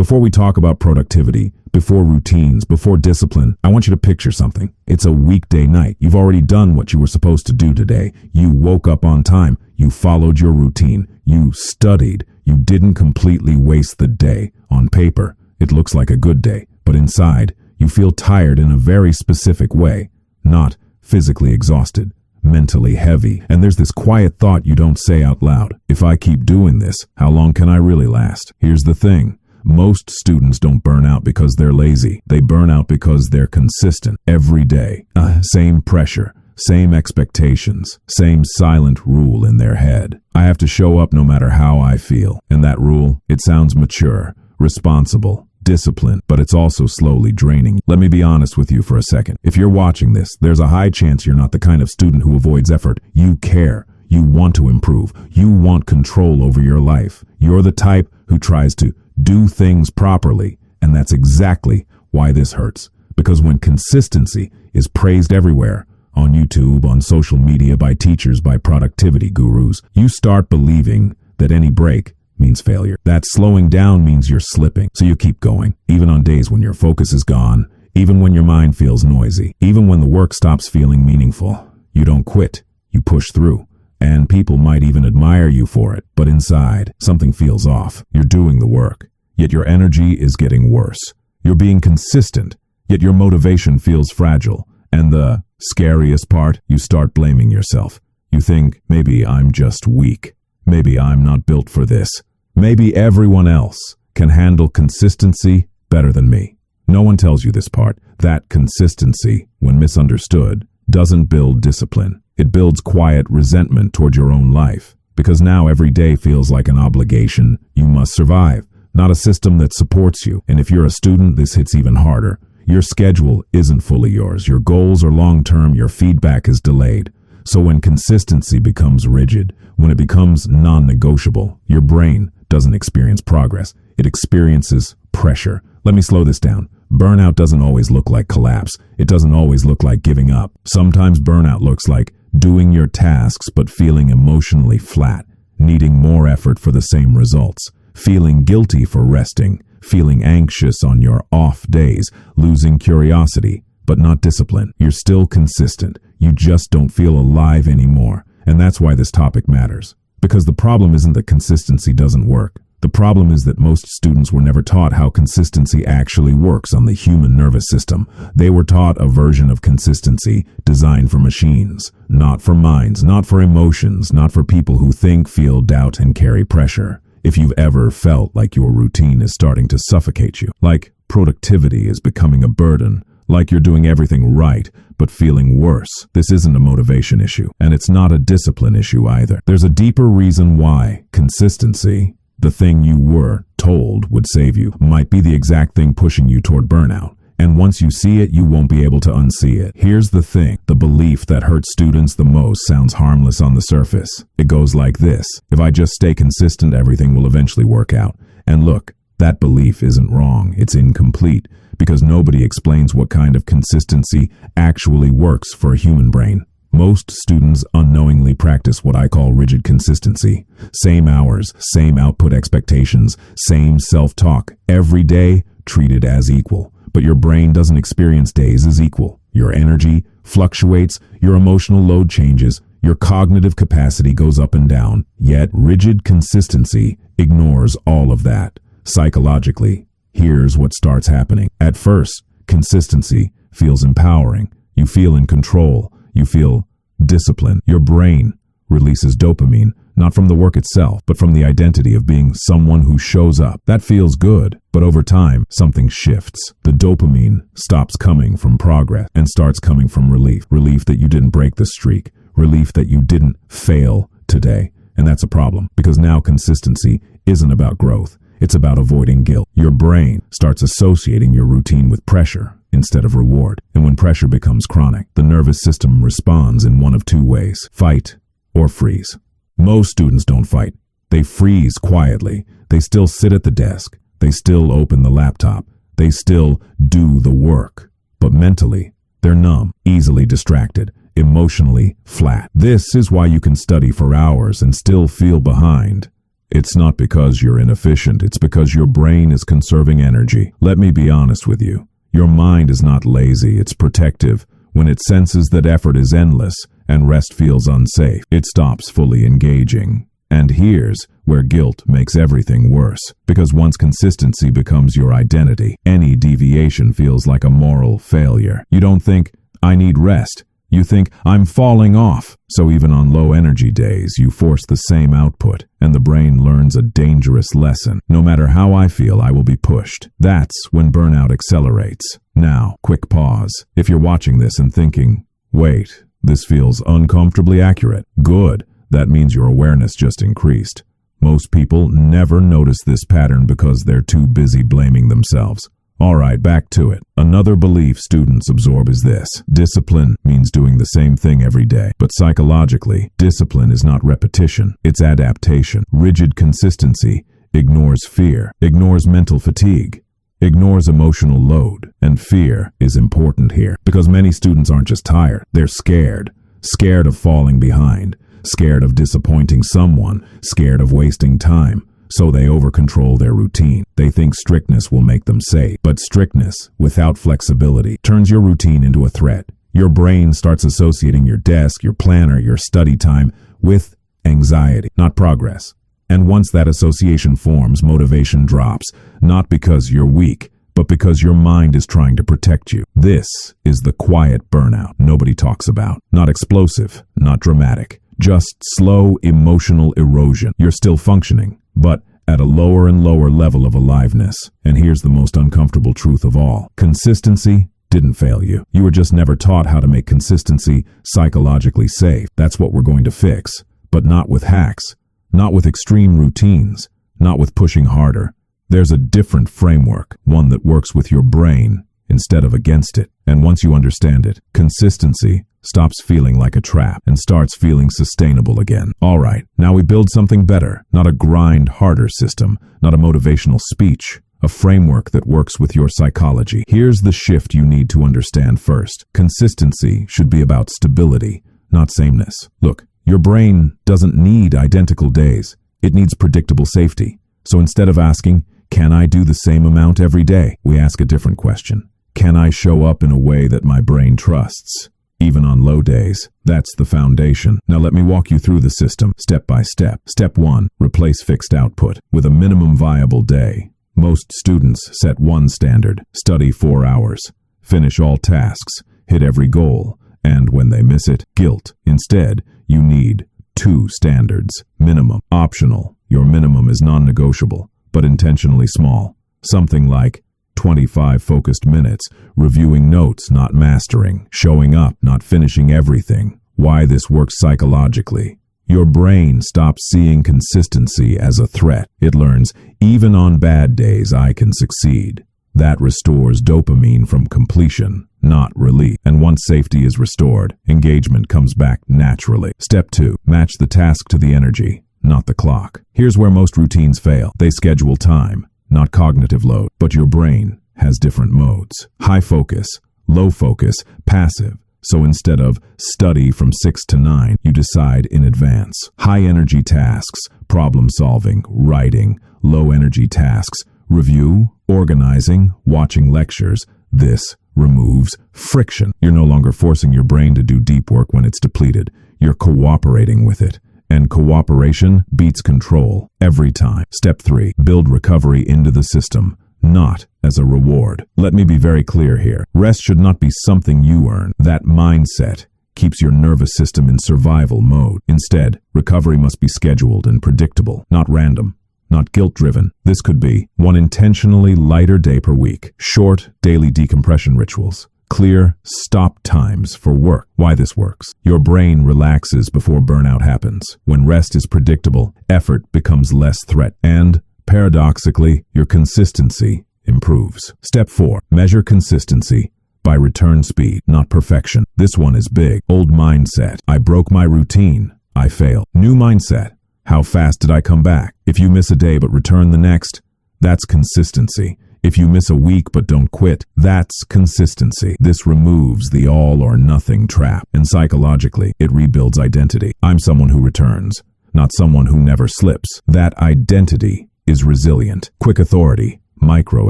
Before we talk about productivity, before routines, before discipline, I want you to picture something. It's a weekday night. You've already done what you were supposed to do today. You woke up on time. You followed your routine. You studied. You didn't completely waste the day. On paper, it looks like a good day, but inside, you feel tired in a very specific way. Not physically exhausted, mentally heavy. And there's this quiet thought you don't say out loud. If I keep doing this, how long can I really last? Here's the thing. Most students don't burn out because they're lazy. They burn out because they're consistent every day. Same pressure, same expectations, same silent rule in their head. I have to show up no matter how I feel. And that rule, it sounds mature, responsible, disciplined, but it's also slowly draining. Let me be honest with you for a second. If you're watching this, there's a high chance you're not the kind of student who avoids effort. You care. You want to improve. You want control over your life. You're the type who tries to do things properly, and that's exactly why this hurts. Because when consistency is praised everywhere, on YouTube, on social media, by teachers, by productivity gurus, you start believing that any break means failure. That slowing down means you're slipping. So you keep going, even on days when your focus is gone, even when your mind feels noisy, even when the work stops feeling meaningful. You don't quit, you push through. And people might even admire you for it, but inside, something feels off. You're doing the work, yet your energy is getting worse. You're being consistent, yet your motivation feels fragile. And the scariest part, you start blaming yourself. You think, maybe I'm just weak. Maybe I'm not built for this. Maybe everyone else can handle consistency better than me. No one tells you this part. That consistency, when misunderstood, doesn't build discipline. It builds quiet resentment toward your own life, because now every day feels like an obligation. You must survive, not a system that supports you. And if you're a student, this hits even harder. Your schedule isn't fully yours. Your goals are long-term. Your feedback is delayed. So when consistency becomes rigid, when it becomes non-negotiable, your brain doesn't experience progress. It experiences pressure. Let me slow this down. Burnout doesn't always look like collapse. It doesn't always look like giving up. Sometimes burnout looks like doing your tasks but feeling emotionally flat, needing more effort for the same results, feeling guilty for resting, feeling anxious on your off days, losing curiosity, but not discipline. You're still consistent. You just don't feel alive anymore. And that's why this topic matters. Because the problem isn't that consistency doesn't work. The problem is that most students were never taught how consistency actually works on the human nervous system. They were taught a version of consistency designed for machines, not for minds, not for emotions, not for people who think, feel, doubt, and carry pressure. If you've ever felt like your routine is starting to suffocate you, like productivity is becoming a burden, like you're doing everything right, but feeling worse, this isn't a motivation issue, and it's not a discipline issue either. There's a deeper reason why consistency, the thing you were told would save you, might be the exact thing pushing you toward burnout. And once you see it, you won't be able to unsee it. Here's the thing. The belief that hurts students the most sounds harmless on the surface. It goes like this. If I just stay consistent, everything will eventually work out. And look, that belief isn't wrong. It's incomplete, because nobody explains what kind of consistency actually works for a human brain. Most students unknowingly practice what I call rigid consistency. Same hours, same output expectations, same self-talk. Every day, treated as equal. But your brain doesn't experience days as equal. Your energy fluctuates, your emotional load changes, your cognitive capacity goes up and down. Yet, rigid consistency ignores all of that. Psychologically, here's what starts happening. At first, consistency feels empowering. You feel in control. You feel discipline. Your brain releases dopamine, not from the work itself, but from the identity of being someone who shows up. That feels good, but over time, something shifts. The dopamine stops coming from progress and starts coming from relief. Relief that you didn't break the streak. Relief that you didn't fail today. And that's a problem, because now consistency isn't about growth. It's about avoiding guilt. Your brain starts associating your routine with pressure instead of reward. And when pressure becomes chronic, the nervous system responds in one of two ways: fight or freeze. Most students don't fight. They freeze quietly. They still sit at the desk. They still open the laptop. They still do the work. But mentally, they're numb, easily distracted, emotionally flat. This is why you can study for hours and still feel behind. It's not because you're inefficient, it's because your brain is conserving energy. Let me be honest with you. Your mind is not lazy, it's protective. When it senses that effort is endless and rest feels unsafe, it stops fully engaging. And here's where guilt makes everything worse. Because once consistency becomes your identity, any deviation feels like a moral failure. You don't think, I need rest. You think, I'm falling off. So even on low energy days, you force the same output, and the brain learns a dangerous lesson. No matter how I feel, I will be pushed. That's when burnout accelerates. Now, quick pause. If you're watching this and thinking, wait, this feels uncomfortably accurate. Good. That means your awareness just increased. Most people never notice this pattern because they're too busy blaming themselves. All right, back to it. Another belief students absorb is this. Discipline means doing the same thing every day. But psychologically, discipline is not repetition, it's adaptation. Rigid consistency ignores fear, ignores mental fatigue, ignores emotional load. And fear is important here because many students aren't just tired, they're scared. Scared of falling behind, scared of disappointing someone, scared of wasting time. So they over-control their routine. They think strictness will make them safe. But strictness, without flexibility, turns your routine into a threat. Your brain starts associating your desk, your planner, your study time with anxiety, not progress. And once that association forms, motivation drops. Not because you're weak, but because your mind is trying to protect you. This is the quiet burnout nobody talks about. Not explosive, not dramatic. Just slow emotional erosion. You're still functioning, but at a lower and lower level of aliveness. And here's the most uncomfortable truth of all. Consistency didn't fail you. You were just never taught how to make consistency psychologically safe. That's what we're going to fix. But not with hacks, not with extreme routines, not with pushing harder. There's a different framework, one that works with your brain instead of against it. And once you understand it, consistency stops feeling like a trap and starts feeling sustainable again. All right, now we build something better, not a grind harder system, not a motivational speech, a framework that works with your psychology. Here's the shift you need to understand first. Consistency should be about stability, not sameness. Look, your brain doesn't need identical days. It needs predictable safety. So instead of asking, can I do the same amount every day? We ask a different question. Can I show up in a way that my brain trusts? Even on low days. That's the foundation. Now let me walk you through the system, step by step. Step 1, replace fixed output with a minimum viable day. Most students set one standard, study 4 hours, finish all tasks, hit every goal, and when they miss it, guilt. Instead, you need 2 standards, minimum, optional. Your minimum is non-negotiable, but intentionally small. Something like 25 focused minutes, reviewing notes, not mastering, showing up, not finishing everything. Why this works psychologically. Your brain stops seeing consistency as a threat. It learns, even on bad days, I can succeed. That restores dopamine from completion, not relief. And once safety is restored, engagement comes back naturally. Step 2, match the task to the energy, not the clock. Here's where most routines fail. They schedule time, not cognitive load, but your brain has different modes. High focus, low focus, passive. So instead of study from 6 to 9, you decide in advance. High energy tasks, problem solving, writing. Low energy tasks, review, organizing, watching lectures. This removes friction. You're no longer forcing your brain to do deep work when it's depleted. You're cooperating with it. And cooperation beats control every time. Step 3, build recovery into the system, not as a reward. Let me be very clear here. Rest should not be something you earn. That mindset keeps your nervous system in survival mode. Instead, recovery must be scheduled and predictable, not random, not guilt-driven. This could be one intentionally lighter day per week, short daily decompression rituals, clear stop times for work. Why this works? Your brain relaxes before burnout happens. When rest is predictable, effort becomes less threat, and paradoxically, your consistency improves. Step 4, measure consistency by return speed, not perfection. This one is big. Old mindset, I broke my routine, I failed. New mindset, how fast did I come back? If you miss a day but return the next, that's consistency. If you miss a week but don't quit, that's consistency. This removes the all or nothing trap, and psychologically, it rebuilds identity. I'm someone who returns, not someone who never slips. That identity is resilient. Quick authority. Micro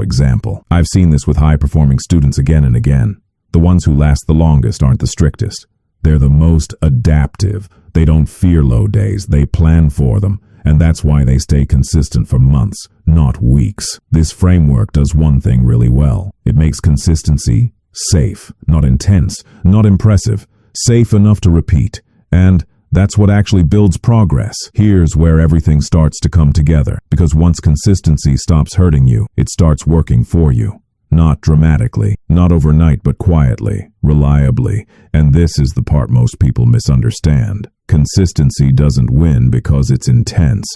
example. I've seen this with high-performing students again and again. The ones who last the longest aren't the strictest. They're the most adaptive. They don't fear low days. They plan for them. And that's why they stay consistent for months, not weeks. This framework does one thing really well. It makes consistency safe, not intense, not impressive, safe enough to repeat. And that's what actually builds progress. Here's where everything starts to come together. Because once consistency stops hurting you, it starts working for you. Not dramatically, not overnight, but quietly, reliably. And this is the part most people misunderstand. Consistency doesn't win because it's intense.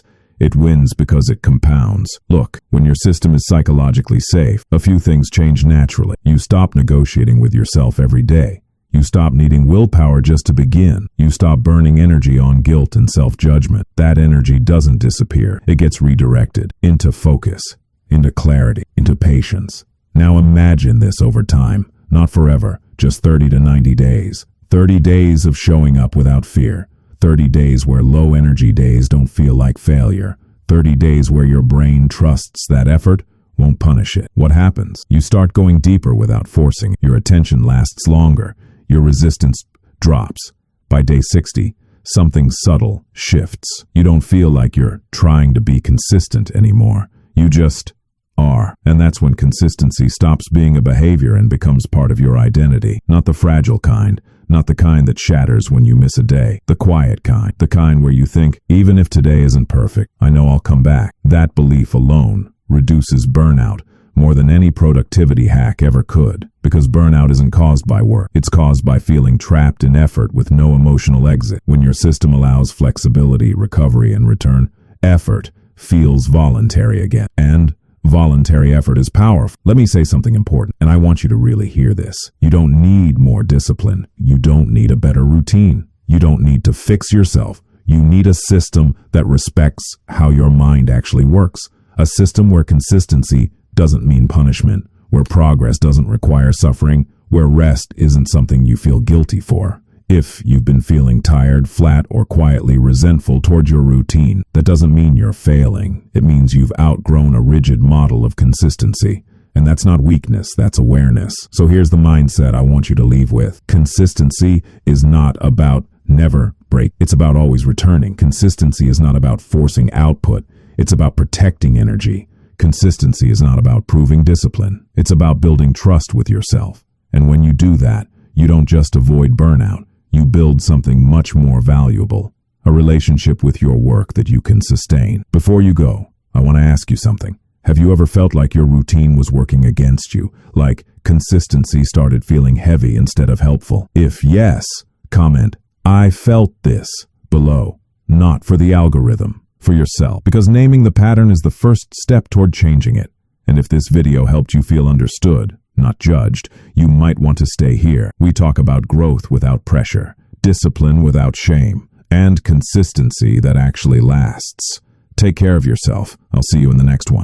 It wins because it compounds. Look, when your system is psychologically safe, a few things change naturally. You stop negotiating with yourself every day. You stop needing willpower just to begin. You stop burning energy on guilt and self-judgment. That energy doesn't disappear. It gets redirected into focus, into clarity, into patience. Now imagine this over time, not forever, just 30 to 90 days. 30 days of showing up without fear. 30 days where low energy days don't feel like failure. 30 days where your brain trusts that effort won't punish it. What happens? You start going deeper without forcing. Your attention lasts longer. Your resistance drops. By day 60, something subtle shifts. You don't feel like you're trying to be consistent anymore. You just are. And that's when consistency stops being a behavior and becomes part of your identity. Not the fragile kind, not the kind that shatters when you miss a day. The quiet kind, the kind where you think, even if today isn't perfect, I know I'll come back. That belief alone reduces burnout more than any productivity hack ever could. Because burnout isn't caused by work. It's caused by feeling trapped in effort with no emotional exit. When your system allows flexibility, recovery, and return, effort feels voluntary again. And voluntary effort is powerful. Let me say something important, and I want you to really hear this. You don't need more discipline. You don't need a better routine. You don't need to fix yourself. You need a system that respects how your mind actually works. A system where consistency doesn't mean punishment, where progress doesn't require suffering, where rest isn't something you feel guilty for. If you've been feeling tired, flat, or quietly resentful toward your routine, that doesn't mean you're failing. It means you've outgrown a rigid model of consistency. And that's not weakness, that's awareness. So here's the mindset I want you to leave with. Consistency is not about never break. It's about always returning. Consistency is not about forcing output. It's about protecting energy. Consistency is not about proving discipline. It's about building trust with yourself. And when you do that, you don't just avoid burnout. You build something much more valuable, a relationship with your work that you can sustain. Before you go, I want to ask you something. Have you ever felt like your routine was working against you, like consistency started feeling heavy instead of helpful? If yes, comment, I felt this, below. Not for the algorithm, for yourself. Because naming the pattern is the first step toward changing it. And if this video helped you feel understood, not judged, you might want to stay here. We talk about growth without pressure, discipline without shame, and consistency that actually lasts. Take care of yourself. I'll see you in the next one.